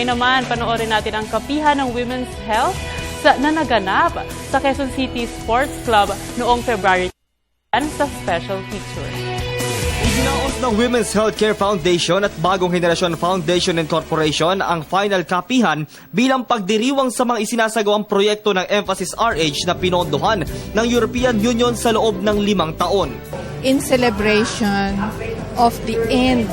Ngayon naman, panoorin natin ang kapihan ng Women's Health na naganap sa Quezon City Sports Club noong February sa special feature. Iginaos ng Women's Healthcare Foundation at Bagong Henerasyon Foundation Incorporation ang final kapihan bilang pagdiriwang sa mga isinasagawang proyekto ng Emphasis RH na pinondohan ng European Union sa loob ng 5 taon. In celebration of the end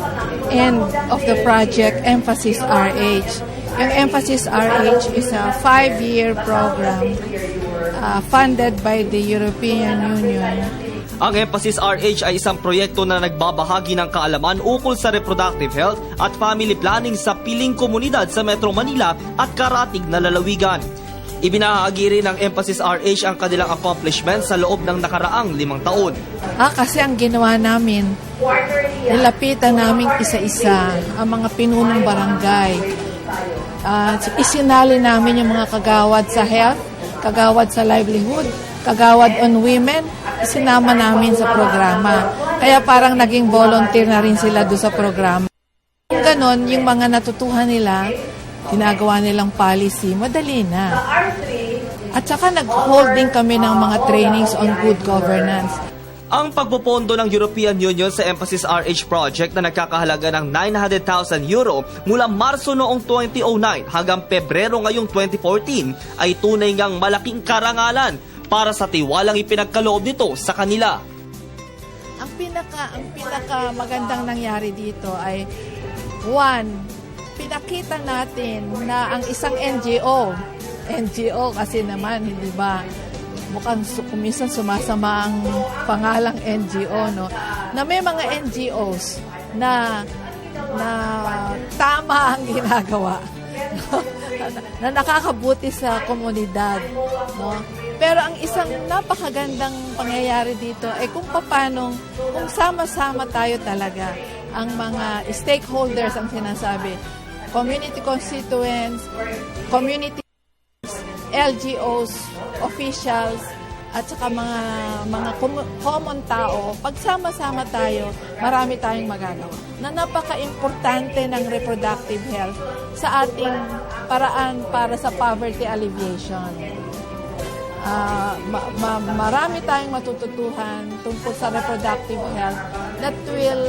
of the project Emphasis RH. Yung Emphasis RH is a 5-year program funded by the European Union. Ang Emphasis RH ay isang proyekto na nagbabahagi ng kaalaman ukol sa reproductive health at family planning sa piling komunidad sa Metro Manila at karatig na lalawigan. Ibinahagi rin ng Emphasis RH ang kanilang accomplishments sa loob ng nakaraang 5 taon. Kasi ang ginawa namin, nilapitan namin isa-isa ang mga pinunong barangay. Isinali namin yung mga kagawad sa health, kagawad sa livelihood, kagawad on women, isinama namin sa programa. Kaya parang naging volunteer na rin sila doon sa programa. Kung ganon, yung mga natutuhan nila, ginagawa nilang policy, madali na. At saka nag-hold din kami ng mga trainings on good governance. Ang pagpopondo ng European Union sa Emphasis RH project na nagkakahalaga ng 900,000 euro mula Marso noong 2009 hanggang Pebrero ngayong 2014 ay tunay ngang malaking karangalan para sa tiwalang ipinagkaloob nito sa kanila. Ang pinaka magandang nangyari dito ay, one, pinakita natin na ang isang NGO kasi naman, hindi ba, mukhang kumisan sumasama ang pangalang NGO, no? Na may mga NGOs na tama ang ginagawa, na nakakabuti sa komunidad, no? Pero ang isang napakagandang pangyayari dito ay kung sama-sama tayo talaga, ang mga stakeholders ang sinasabi, community constituents, community LGOs, officials, at saka mga common tao, pagsama-sama tayo, marami tayong magagawa. Na napaka-importante ng reproductive health sa ating paraan para sa poverty alleviation. Marami tayong matututuhan tungkol sa reproductive health that will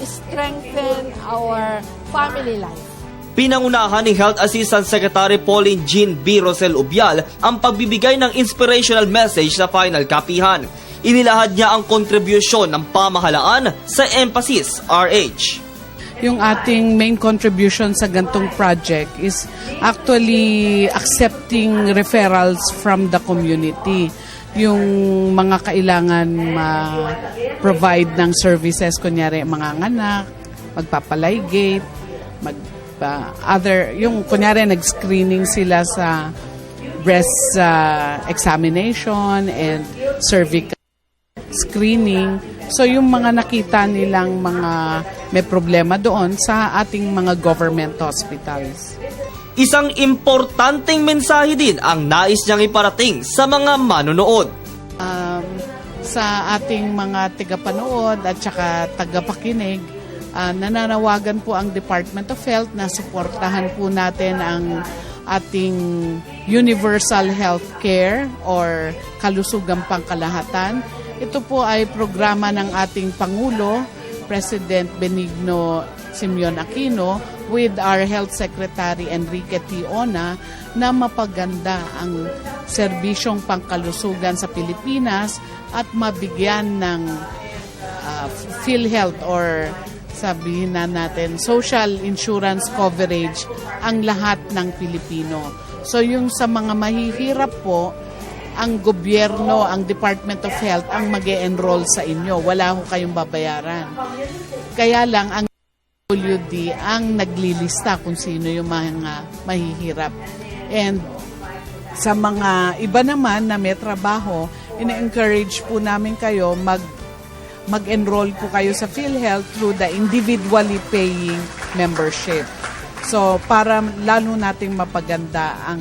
strengthen our family life. Pinangunahan ni Health Assistant Secretary Pauline Jean B. Rosel Ubial ang pagbibigay ng inspirational message sa final kapihan. Inilahad niya ang kontribusyon ng pamahalaan sa Emphasis RH. Yung ating main contribution sa gantong project is actually accepting referrals from the community. Yung mga kailangan ma-provide ng services, kunyari mga anak, magpapalaygate, yung kunyari nag-screening sila sa breast examination and cervical screening. So yung mga nakita nilang mga may problema doon sa ating mga government hospitals. Isang importanteng mensahe din ang nais niyang iparating sa mga manonood. Sa ating mga tagapanood at saka tagapakinig, nananawagan po ang Department of Health na suportahan po natin ang ating universal health care or kalusugang pangkalahatan. Ito po ay programa ng ating Pangulo, President Benigno Simeon Aquino, with our Health Secretary Enrique T. Ona, na mapaganda ang serbisyong pangkalusugan sa Pilipinas at mabigyan ng PhilHealth or sabihin na natin social insurance coverage ang lahat ng Pilipino. So yung sa mga mahihirap po, ang gobyerno, ang Department of Health ang mag-e-enroll sa inyo. Wala ho kayong babayaran. Kaya lang ang WD ang naglilista kung sino yung mga mahihirap. And sa mga iba naman na may trabaho, ina-encourage po namin kayo mag-enroll po kayo sa PhilHealth through the individually paying membership. So para lalo nating mapaganda ang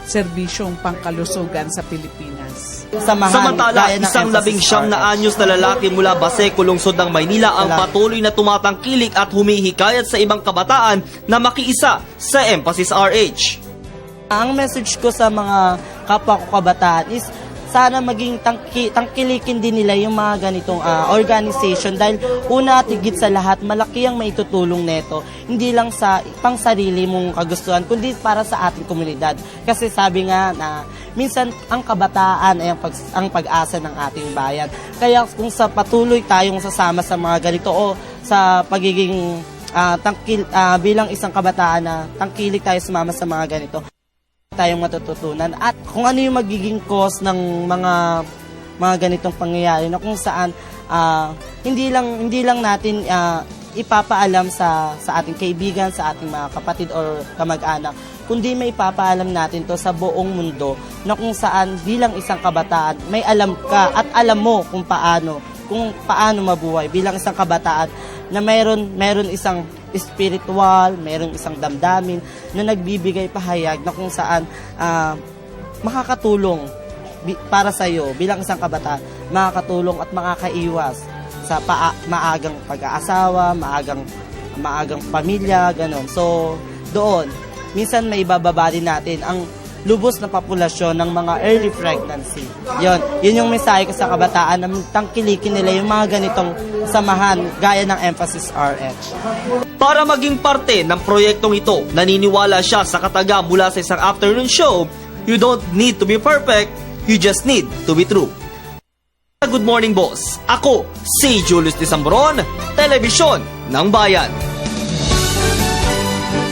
serbisyong pangkalusugan sa Pilipinas. samahan. Samantala, gaya ng isang Emphasis 19 na RH. anyos na lalaki mula Baseco, lungsod ng Maynila ang patuloy na tumatangkilik at humihikayat sa ibang kabataan na makiisa sa Emphasis RH. Ang message ko sa mga kapwa ko kabataan is sana maging tangkilikin din nila yung mga ganitong organization dahil una at higit sa lahat, malaki ang maitutulong neto. Hindi lang sa pang sarili mong kagustuhan, kundi para sa ating komunidad. Kasi sabi nga na minsan ang kabataan ay ang pag-asa ng ating bayan. Kaya kung sa patuloy tayong sasama sa mga ganito o sa pagiging bilang isang kabataan na tangkilik tayo sumama sa mga ganito, tayong matututunan at kung ano yung magiging cause ng mga ganitong pangyayari na kung saan hindi lang natin ipapaalam sa ating kaibigan, sa ating mga kapatid or kamag-anak, kundi may ipapaalam natin to sa buong mundo na kung saan bilang isang kabataan may alam ka at alam mo kung paano mabuhay bilang isang kabataan na mayroon isang spiritual, mayroong isang damdamin na nagbibigay pahayag na kung saan makakatulong para sa iyo bilang isang kabataan, makakatulong at makakaiwas sa maagang pag-aasawa, maagang pamilya, ganon. So, doon, minsan may ibababa din natin ang lubos na populasyon ng mga early pregnancy. Yun yung mensahe ko sa kabataan na tangkilikin nila yung mga ganitong samahan gaya ng Emphasis RH. Para maging parte ng proyektong ito, naniniwala siya sa kataga mula sa isang afternoon show, you don't need to be perfect, you just need to be true. Good morning, boss. Ako, si Julius Disambron, Telebisyon ng Bayan.